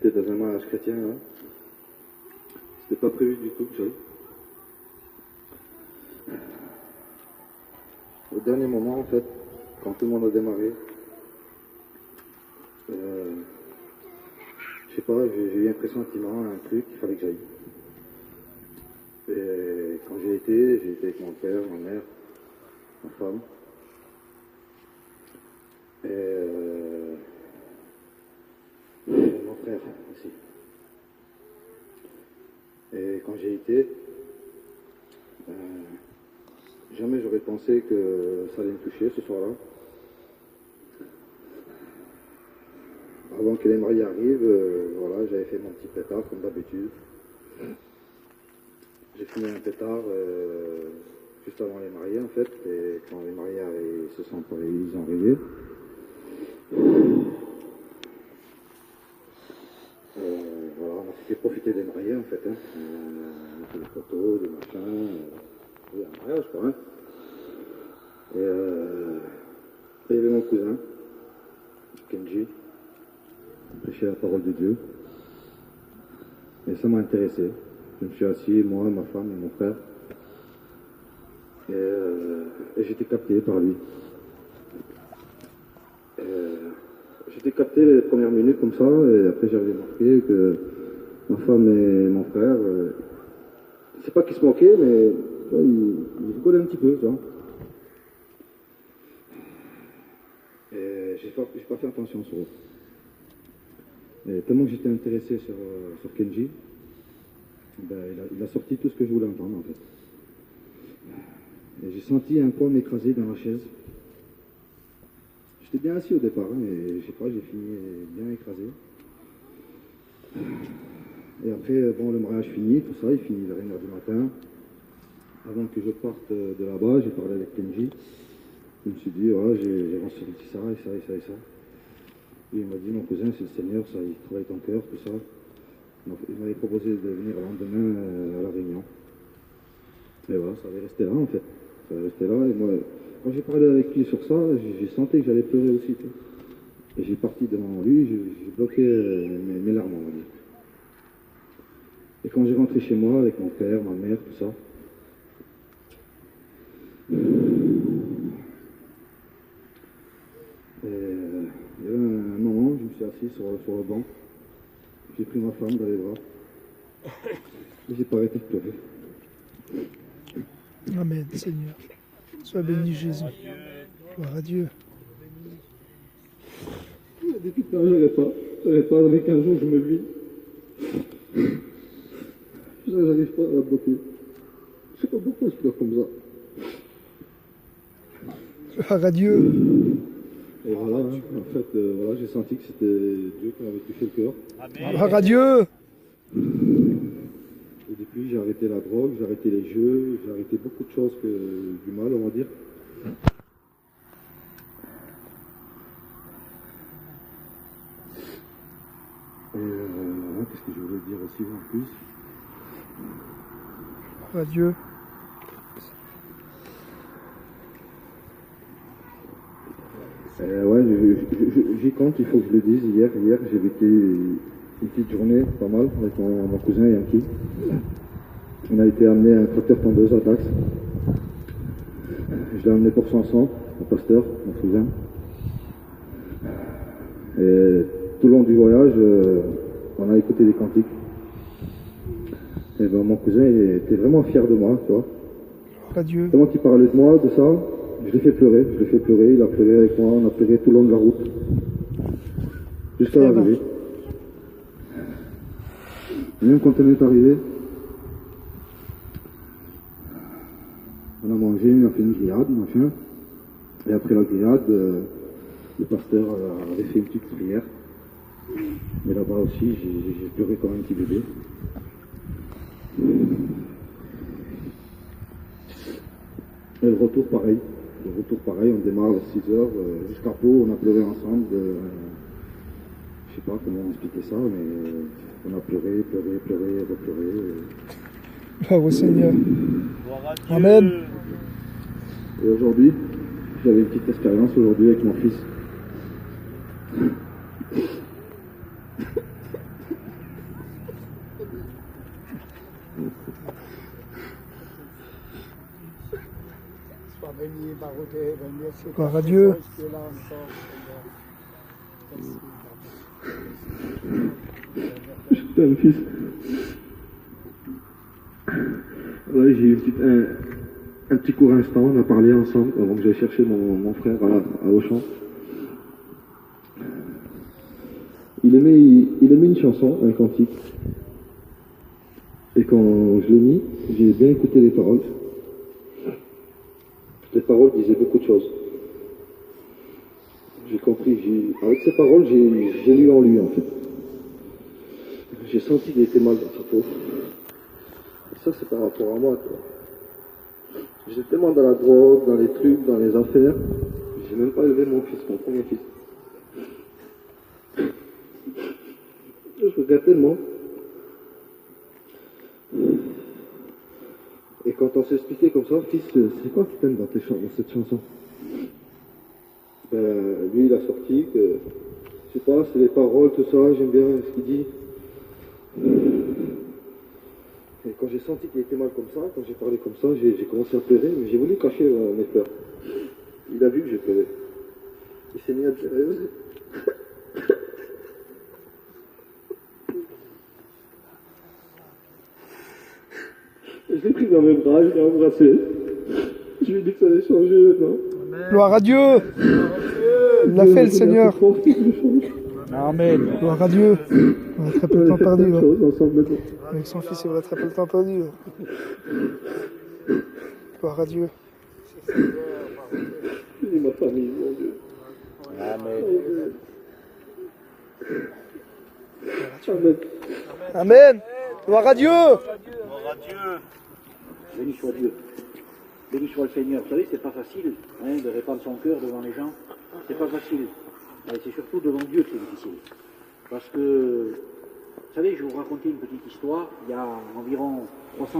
j'étais dans un mariage chrétien, là. C'était pas prévu du tout que j'aille. Au dernier moment, en fait, quand tout le monde a démarré, je sais pas, j'ai eu un pressentiment, un truc, il fallait que j'aille. Et quand j'ai été avec mon père, ma mère, ma femme. Et mon frère aussi. Et quand j'ai été, jamais j'aurais pensé que ça allait me toucher ce soir-là. Avant que les mariés arrivent, voilà, j'avais fait mon petit pétard comme d'habitude. J'ai fumé un pétard juste avant les mariés en fait, et quand les mariés ils ont arrivé. Voilà, on a fait profiter des mariés en fait. Hein. On a fait des photos, des machins. Oui, un mariage quand même. Et il y avait mon cousin, Kenji, prêchait la parole de Dieu. Et ça m'a intéressé. Je me suis assis, moi, ma femme et mon frère. Et j'étais capté par lui. J'étais capté les premières minutes comme ça, et après j'avais remarqué que ma femme et mon frère, c'est pas qu'ils se moquaient, mais ils rigolaient un petit peu, tu vois. Et j'ai pas fait attention sur eux. Et tellement que j'étais intéressé sur Kenji, ben, il a sorti tout ce que je voulais entendre en fait. Et j'ai senti un poids m'écraser dans la chaise. J'étais bien assis au départ, hein, et je sais pas, j'ai fini bien écrasé. Et après, bon, le mariage finit, tout ça, il finit vers 1h du matin. Avant que je parte de là-bas, j'ai parlé avec Kenji. Je me suis dit, voilà, j'ai ressenti ça, et ça, et ça, et ça. Et il m'a dit, mon cousin, c'est le Seigneur, ça, il travaille ton cœur, tout ça. Il m'avait proposé de venir le lendemain à la Réunion. Et voilà, ça allait rester là, en fait. Ça allait rester là, et moi, quand j'ai parlé avec lui sur ça, j'ai senti que j'allais pleurer aussi. Tu sais. Et j'ai parti devant lui, j'ai bloqué mes larmes, on va dire. Et quand j'ai rentré chez moi, avec mon père, ma mère, tout ça, il y avait un moment où je me suis assis sur le banc, j'ai pris ma femme dans les bras, et j'ai pas arrêté de pleurer. Amen, Seigneur. Sois béni, Jésus. Gloire à Dieu. Depuis tout à l'heure, j'arrête pas, avec un jour, je me vis. J'arrive pas à la bloquer. Je sais pas pourquoi je pleure comme ça. Gloire à Dieu. Et voilà, hein, en fait, voilà, j'ai senti que c'était Dieu qui m'avait touché le cœur. Gloire à Dieu. Et depuis, j'ai arrêté la drogue, j'ai arrêté les jeux, j'ai arrêté beaucoup de choses du mal, on va dire. Et qu'est-ce que je voulais dire aussi en plus? Gloire à Dieu. Ouais, j'y compte, il faut que je le dise. Hier j'ai vécu une petite journée, pas mal, avec mon cousin Yankee. On a été amené à un tracteur-tondeuse à Dax. Je l'ai amené pour Sanson, au pasteur, mon cousin. Et tout le long du voyage, on a écouté des cantiques. Et ben, mon cousin, il était vraiment fier de moi, tu vois. Gloire à Dieu. Tellement qu'il parlait de moi, de ça, je l'ai fait pleurer, il a pleuré avec moi, on a pleuré tout le long de la route. Jusqu'à l'arrivée. Même quand on est arrivé, on a mangé, on a fait une grillade, machin. Et après la grillade, le pasteur avait fait une petite prière. Mais là-bas aussi, j'ai pleuré comme un petit bébé. Et le retour pareil, on démarre à 6 heures, jusqu'à Pau, on a pleuré ensemble. Je sais pas comment expliquer ça, mais on a pleuré, repleuré. Gloire au Seigneur. Amen. Et aujourd'hui, j'avais une petite expérience aujourd'hui avec mon fils. Sois béni, baroudé, béni, c'est Gloire à Dieu. qui est là encore, Seigneur. Merci, Putain, mon fils. Ouais, j'ai eu un petit court instant, on a parlé ensemble avant que j'aille chercher mon frère à Auchan. Il aimait une chanson, un cantique. Et quand je l'ai mis, j'ai bien écouté les paroles. Les paroles disaient beaucoup de choses. J'ai compris, avec ces paroles, j'ai lu en lui en fait. J'ai senti qu'il était mal dans sa peau. Et ça, c'est par rapport à moi, quoi. J'étais tellement dans la drogue, dans les trucs, dans les affaires. J'ai même pas élevé mon fils, mon premier fils. Je regrette tellement. Et quand on s'est expliqué comme ça, fils, c'est quoi que t'aimes dans cette chanson? Ben, lui, il a sorti que, je sais pas, c'est les paroles, tout ça, j'aime bien ce qu'il dit. Et quand j'ai senti qu'il était mal comme ça, quand j'ai parlé comme ça, j'ai commencé à pleurer, mais j'ai voulu cacher mes pleurs. Il a vu que j'ai pleuré. Il s'est mis à pleurer aussi. Je l'ai pris dans mes bras, je l'ai embrassé. Je lui ai dit que ça allait changer, non? Gloire à Dieu. Il l'a fait le Seigneur. Amen. Gloire à Dieu. On a très peu de temps perdu. Là. Ensemble maintenant. Avec son fils, il a très peu de temps perdu. Là. Gloire à Dieu. Et ma famille, mon Dieu. Amen. Amen. Amen. Gloire à Dieu. Béni soit Dieu. Béni soit le Seigneur. Vous savez, c'est pas facile de répandre son cœur devant les gens. C'est pas facile. C'est surtout devant Dieu que c'est difficile. Parce que, vous savez, je vais vous raconter une petite histoire. Il y a environ 300